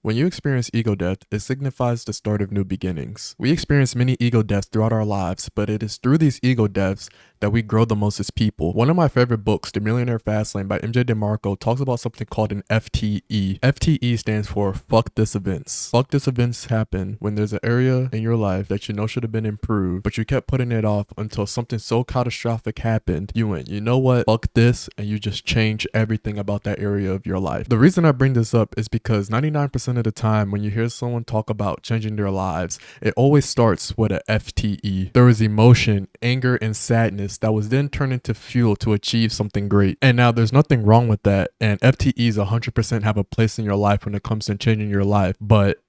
When you experience ego death, it signifies the start of new beginnings. We experience many ego deaths throughout our lives, but it is through these ego deaths that we grow the most as people. One of my favorite books, The Millionaire Fastlane by MJ DeMarco, talks about something called an FTE. FTE stands for fuck this events. Fuck this events happen when there's an area in your life that you know should have been improved, but you kept putting it off until something so catastrophic happened. You went, you know what, fuck this, and you just change everything about that area of your life. The reason I bring this up is because 99% of the time when you hear someone talk about changing their lives, it always starts with a FTE. There is emotion, anger, and sadness that was then turned into fuel to achieve something great. And now there's nothing wrong with that, and FTEs 100% have a place in your life when it comes to changing your life, but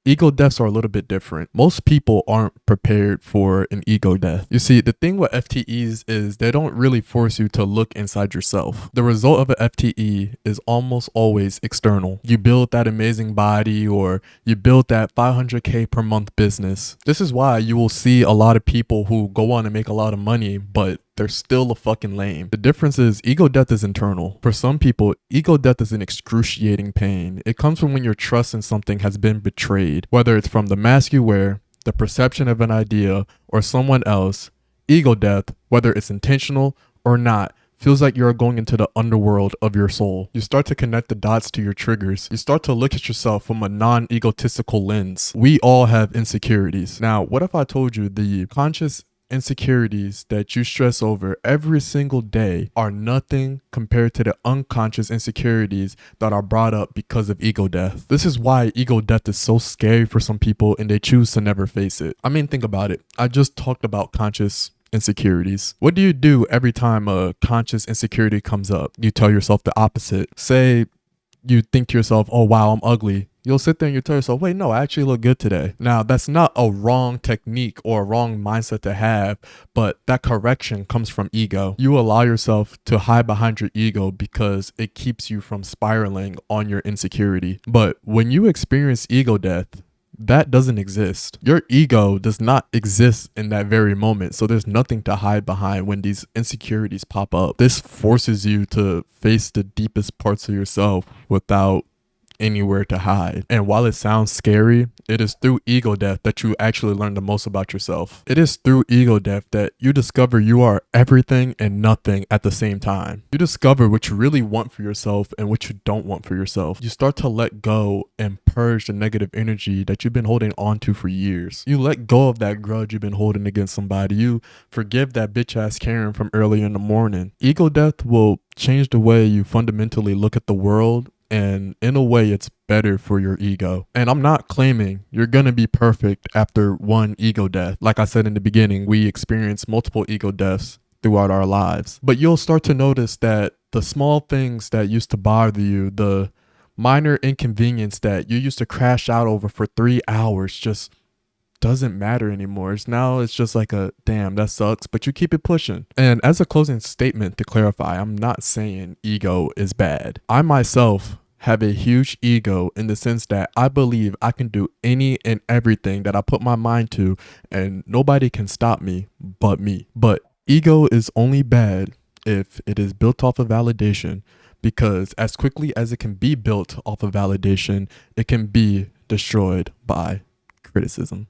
ego deaths are a little bit different. Most people aren't prepared for an ego death. You see, the thing with FTEs is they don't really force you to look inside yourself. The result of an FTE is almost always external. You build that amazing body, or you build that 500K per month business. This is why you will see a lot of people who go on and make a lot of money, but they're still a fucking lame. The difference is ego death is internal. For some people, ego death is an excruciating pain. It comes from when your trust in something has been betrayed. Whether it's from the mask you wear, the perception of an idea, or someone else, ego death, whether it's intentional or not, feels like you're going into the underworld of your soul. You start to connect the dots to your triggers. You start to look at yourself from a non-egotistical lens. We all have insecurities. Now, what if I told you the conscious insecurities that you stress over every single day are nothing compared to the unconscious insecurities that are brought up because of ego death? This is why ego death is so scary for some people and they choose to never face it. I mean, think about it. I just talked about conscious insecurities. What do you do every time a conscious insecurity comes up? You tell yourself the opposite. Say you think to yourself, oh wow, I'm ugly. You'll sit there and you tell yourself, wait, no, I actually look good today. Now, that's not a wrong technique or a wrong mindset to have, but that correction comes from ego. You allow yourself to hide behind your ego because it keeps you from spiraling on your insecurity. But when you experience ego death, that doesn't exist. Your ego does not exist in that very moment. So there's nothing to hide behind when these insecurities pop up. This forces you to face the deepest parts of yourself without anywhere to hide. And while it sounds scary, it is through ego death that you actually learn the most about yourself. It is through ego death that you discover you are everything and nothing at the same time. You discover what you really want for yourself and what you don't want for yourself. You start to let go and purge the negative energy that you've been holding on to for years. You let go of that grudge you've been holding against somebody. You forgive that bitch ass Karen from earlier in the morning. Ego death will change the way you fundamentally look at the world, and in a way it's better for your ego. And I'm not claiming you're gonna be perfect after one ego death. Like I said in the beginning, we experience multiple ego deaths throughout our lives. But you'll start to notice that the small things that used to bother you, the minor inconvenience that you used to crash out over for 3 hours, just doesn't matter anymore. It's just like a damn, that sucks, but you keep it pushing. And as a closing statement to clarify, I'm not saying ego is bad. I myself have a huge ego in the sense that I believe I can do any and everything that I put my mind to, and nobody can stop me but me. But ego is only bad if it is built off of validation, because as quickly as it can be built off of validation, it can be destroyed by criticism.